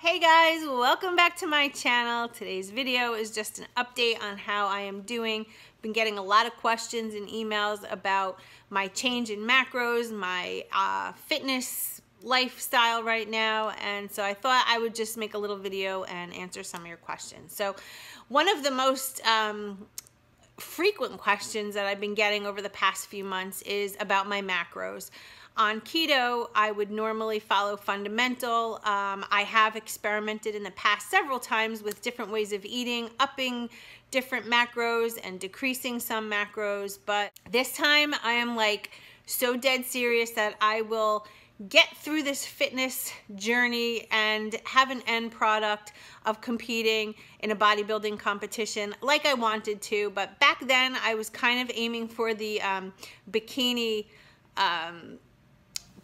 Hey guys, welcome back to my channel. Today's video is just an update on how I am doing. Been getting a lot of questions and emails about my change in macros, my fitness lifestyle right now, and so I thought I would just make a little video and answer some of your questions. So one of the most frequent questions that I've been getting over the past few months is about my macros. On keto, I would normally follow fundamental. I have experimented in the past several times with different ways of eating, upping different macros and decreasing some macros, but this time I am like so dead serious that I will get through this fitness journey and have an end product of competing in a bodybuilding competition like I wanted to. But back then I was kind of aiming for the bikini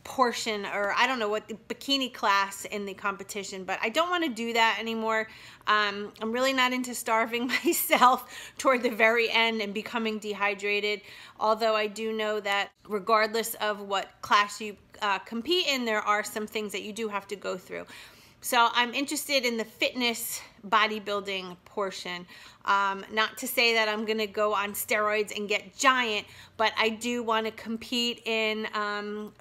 portion, or I don't know what, the bikini class in the competition, but I don't want to do that anymore. I'm really not into starving myself toward the very end and becoming dehydrated, although I do know that regardless of what class you compete in, there are some things that you do have to go through. So I'm interested in the fitness bodybuilding portion. Not to say that I'm gonna go on steroids and get giant, but I do want to compete in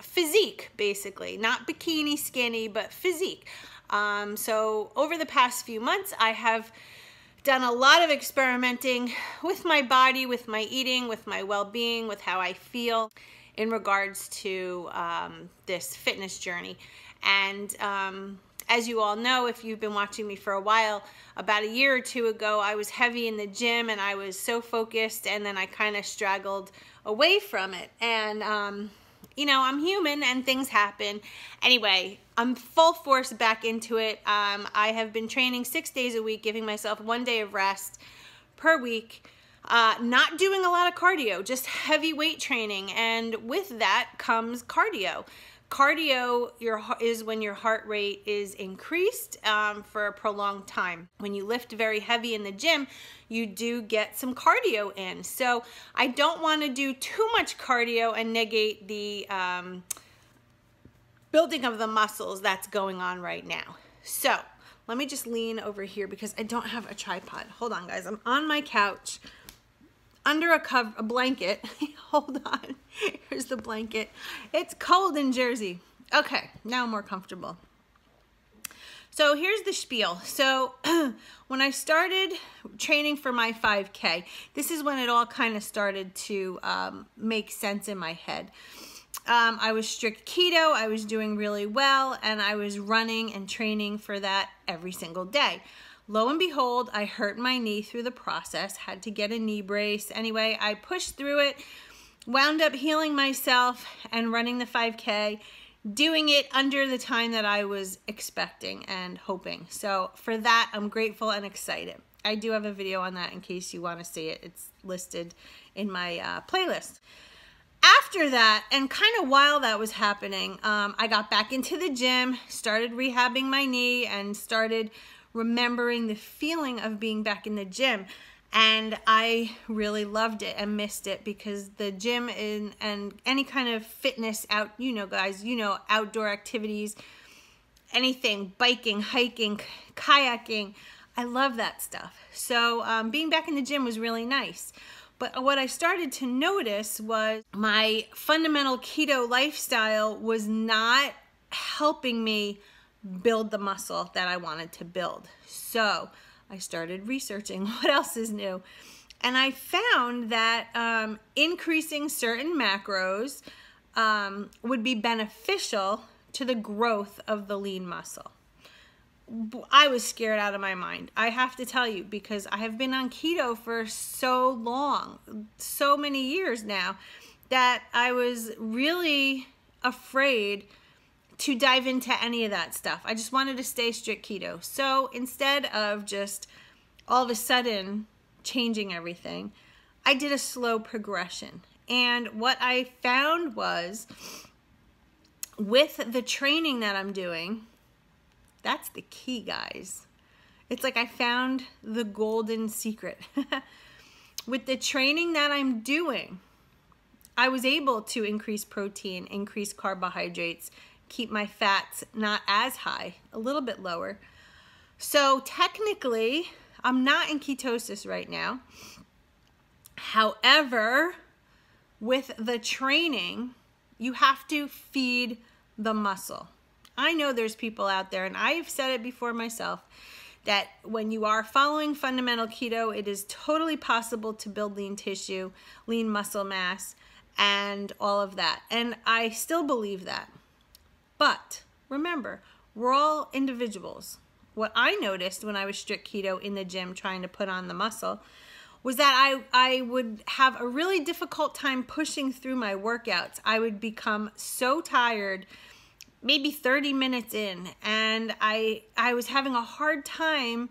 physique, basically. Not bikini skinny, but physique. So over the past few months, I have done a lot of experimenting with my body, with my eating, with my well-being, with how I feel in regards to this fitness journey. And as you all know, if you've been watching me for a while, about a year or two ago, I was heavy in the gym and I was so focused, and then I kind of straggled away from it. And, you know, I'm human and things happen. Anyway, I'm full force back into it. I have been training 6 days a week, giving myself 1 day of rest per week. Not doing a lot of cardio, just heavy weight training. And with that comes cardio. Cardio is when your heart rate is increased for a prolonged time. When you lift very heavy in the gym, you do get some cardio in. So I don't want to do too much cardio and negate the building of the muscles that's going on right now. So let me just lean over here because I don't have a tripod. Hold on, guys. I'm on my couch under a blanket. Hold on. Here's the blanket. It's cold in Jersey. Okay, now I'm more comfortable. So here's the spiel. So when I started training for my 5K, this is when it all kind of started to make sense in my head. I was strict keto, I was doing really well, and I was running and training for that every single day. Lo and behold, I hurt my knee through the process, had to get a knee brace. Anyway, I pushed through it, wound up healing myself and running the 5K, doing it under the time that I was expecting and hoping. So for that, I'm grateful and excited. I do have a video on that in case you want to see it. It's listed in my playlist. After that, and kind of while that was happening, I got back into the gym, started rehabbing my knee, and started remembering the feeling of being back in the gym. And I really loved it and missed it, because the gym and any kind of fitness out, you know, guys, you know, outdoor activities, anything, biking, hiking, kayaking, I love that stuff. So being back in the gym was really nice. But what I started to notice was my fundamental keto lifestyle was not helping me build the muscle that I wanted to build. So I started researching what else is new. And I found that increasing certain macros would be beneficial to the growth of the lean muscle. I was scared out of my mind, I have to tell you, because I have been on keto for so long, so many years now, that I was really afraid to dive into any of that stuff. I just wanted to stay strict keto. So instead of just all of a sudden changing everything, I did a slow progression. And what I found was, with the training that I'm doing, that's the key, guys. It's like I found the golden secret. With the training that I'm doing, I was able to increase protein, increase carbohydrates, keep my fats not as high, a little bit lower. So technically, I'm not in ketosis right now. However, with the training, you have to feed the muscle. I know there's people out there, and I've said it before myself, that when you are following fundamental keto, it is totally possible to build lean tissue, lean muscle mass, and all of that. And I still believe that. But remember, we're all individuals. What I noticed when I was strict keto in the gym trying to put on the muscle was that I would have a really difficult time pushing through my workouts. I would become so tired maybe 30 minutes in, and I was having a hard time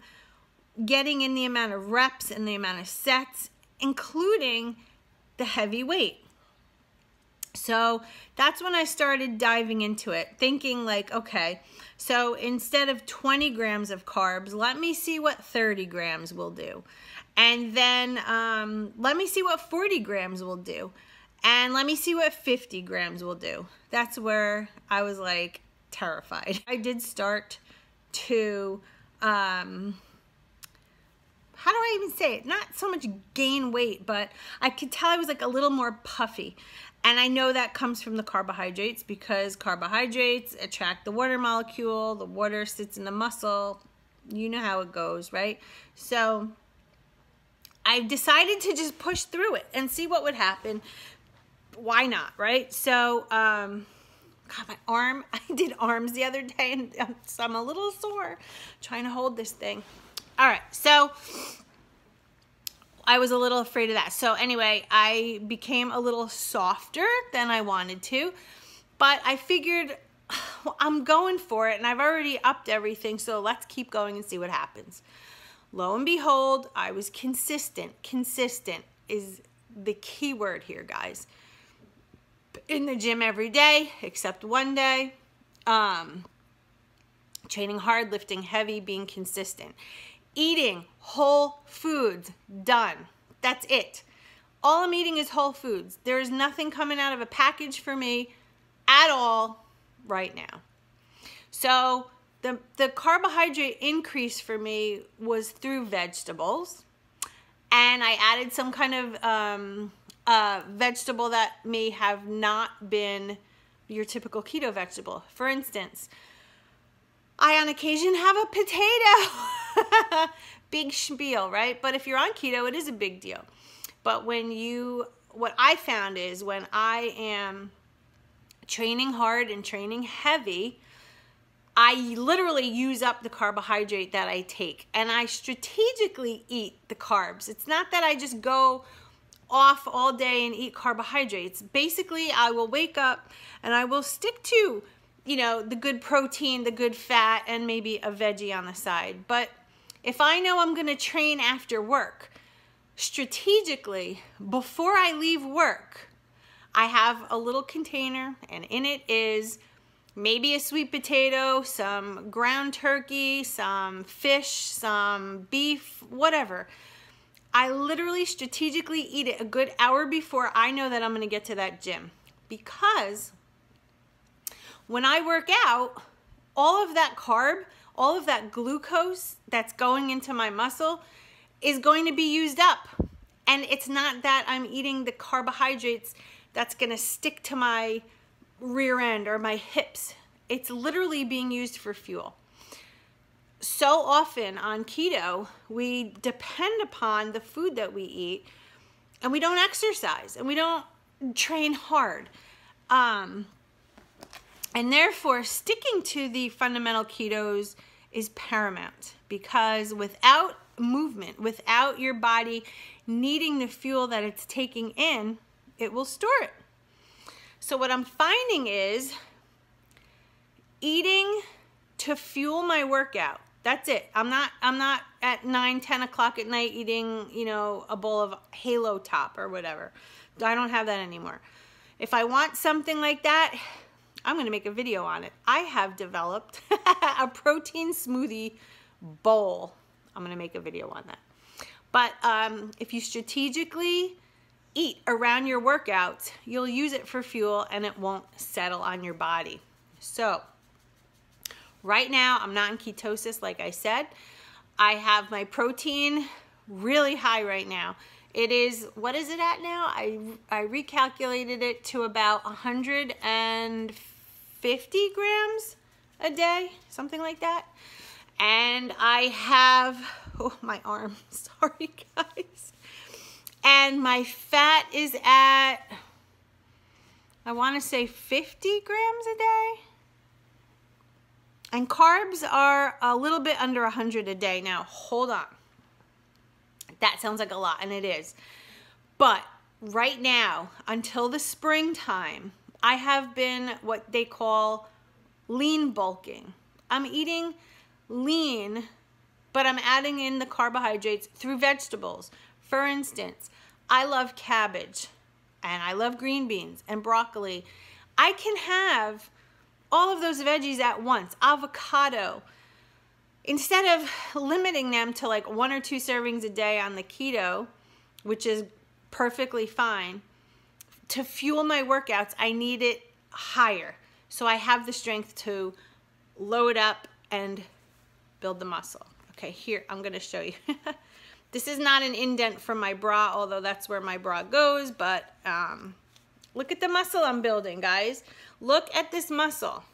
getting in the amount of reps and the amount of sets, including the heavy weight. So that's when I started diving into it, thinking like, okay, so instead of 20 grams of carbs, let me see what 30 grams will do. And then let me see what 40 grams will do. And let me see what 50 grams will do. That's where I was like terrified. I did start to, how do I even say it? Not so much gain weight, but I could tell I was like a little more puffy. And I know that comes from the carbohydrates, because carbohydrates attract the water molecule. The water sits in the muscle. You know how it goes, right? So I decided to just push through it and see what would happen. Why not, right? So, God, my arm, I did arms the other day, and so I'm a little sore trying to hold this thing. All right, so I was a little afraid of that. So anyway, I became a little softer than I wanted to, but I figured, well, I'm going for it, and I've already upped everything, so let's keep going and see what happens. Lo and behold, I was consistent. Consistent is the key word here, guys. In the gym every day, except one day. Training hard, lifting heavy, being consistent. Eating whole foods, done. That's it. All I'm eating is whole foods. There is nothing coming out of a package for me at all right now. So the carbohydrate increase for me was through vegetables, and I added some kind of vegetable that may have not been your typical keto vegetable. For instance, I on occasion have a potato. Big spiel, right? But if you're on keto, it is a big deal. But what I found is when I am training hard and training heavy, I literally use up the carbohydrate that I take, and I strategically eat the carbs. It's not that I just go off all day and eat carbohydrates. Basically, I will wake up and I will stick to, you know, the good protein, the good fat, and maybe a veggie on the side. But if I know I'm going to train after work, strategically, before I leave work, I have a little container, and in it is maybe a sweet potato, some ground turkey, some fish, some beef, whatever. I literally strategically eat it a good hour before I know that I'm going to get to that gym. Because when I work out, all of that carb, all of that glucose that's going into my muscle is going to be used up. And it's not that I'm eating the carbohydrates that's going to stick to my rear end or my hips. It's literally being used for fuel. So often on keto, we depend upon the food that we eat, and we don't exercise, and we don't train hard. And therefore, sticking to the fundamental ketos is paramount, because without movement, without your body needing the fuel that it's taking in, it will store it. So what I'm finding is eating to fuel my workout. That's it. I'm not at 9, 10 o'clock at night eating, you know, a bowl of Halo Top or whatever. I don't have that anymore. If I want something like that, I'm going to make a video on it. I have developed a protein smoothie bowl. I'm going to make a video on that. But if you strategically eat around your workouts, you'll use it for fuel and it won't settle on your body. So Right now, I'm not in ketosis, like I said. I have my protein really high right now. It is, what is it at now? I recalculated it to about 150 grams a day, something like that. And I have, oh, my arm, sorry guys. And my fat is at, I want to say 50 grams a day. And carbs are a little bit under 100 a day. Now, hold on. That sounds like a lot, and it is. But right now, until the springtime, I have been what they call lean bulking. I'm eating lean, but I'm adding in the carbohydrates through vegetables. For instance, I love cabbage, and I love green beans and broccoli. I can have all of those veggies at once. Avocado. Instead of limiting them to like 1 or 2 servings a day on the keto, which is perfectly fine, to fuel my workouts, I need it higher. So I have the strength to load up and build the muscle. Okay, here, I'm gonna show you. This is not an indent from my bra, although that's where my bra goes, but look at the muscle I'm building, guys. Look at this muscle,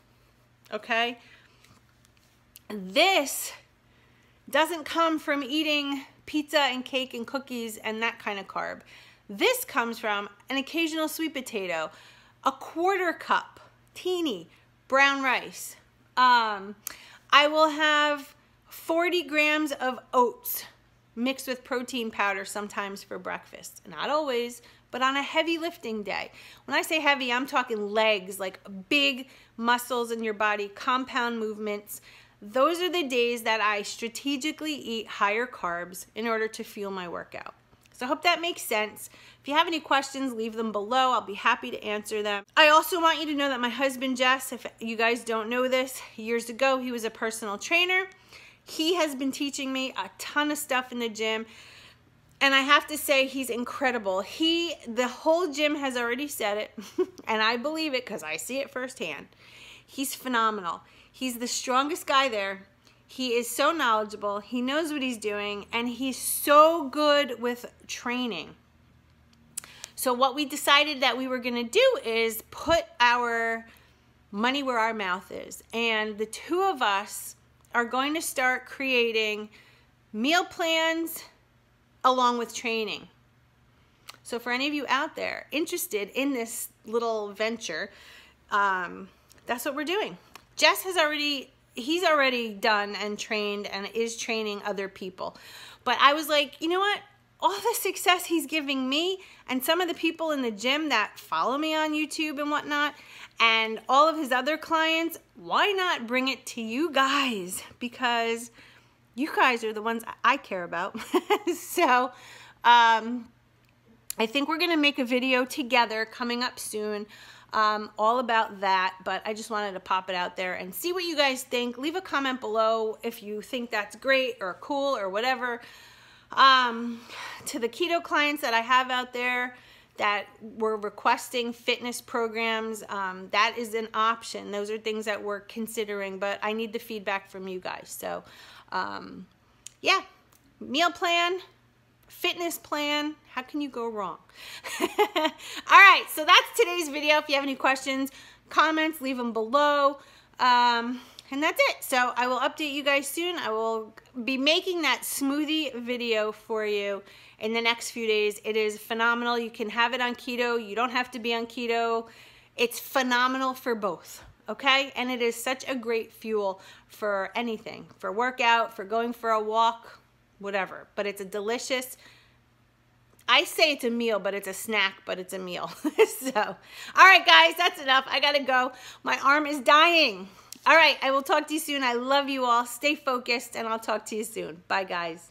okay? This doesn't come from eating pizza and cake and cookies and that kind of carb. This comes from an occasional sweet potato, a 1/4 cup, teeny, brown rice. I will have 40 grams of oats mixed with protein powder sometimes for breakfast. Not always, but on a heavy lifting day. When I say heavy, I'm talking legs, like big muscles in your body, compound movements. Those are the days that I strategically eat higher carbs in order to fuel my workout. So I hope that makes sense. If you have any questions, leave them below. I'll be happy to answer them. I also want you to know that my husband, Jess, if you guys don't know this, years ago, he was a personal trainer. He has been teaching me a ton of stuff in the gym. And I have to say, he's incredible. The whole gym has already said it, and I believe it because I see it firsthand. He's phenomenal. He's the strongest guy there. He is so knowledgeable. He knows what he's doing, and he's so good with training. So what we decided that we were going to do is put our money where our mouth is. And the two of us are going to start creating meal plans along with training. So for any of you out there interested in this little venture, that's what we're doing. Jess has he's already done and trained and is training other people. But I was like, you know what? All the success he's giving me and some of the people in the gym that follow me on YouTube and whatnot, and all of his other clients, why not bring it to you guys? Because you guys are the ones I care about. So I think we're gonna make a video together coming up soon all about that, but I just wanted to pop it out there and see what you guys think. Leave a comment below if you think that's great or cool or whatever. To the keto clients that I have out there that were requesting fitness programs, that is an option. Those are things that we're considering, but I need the feedback from you guys. So yeah, meal plan, fitness plan, how can you go wrong? All right, so that's today's video. If you have any questions, comments, leave them below. And that's it. So I will update you guys soon. I will be making that smoothie video for you in the next few days. It is phenomenal. You can have it on keto. You don't have to be on keto. It's phenomenal for both, okay? And it is such a great fuel for anything, for workout, for going for a walk, whatever. But it's a delicious, I say it's a meal, but it's a snack, but it's a meal. So, all right, guys, that's enough. I gotta go. My arm is dying. All right, I will talk to you soon. I love you all. Stay focused, and I'll talk to you soon. Bye, guys.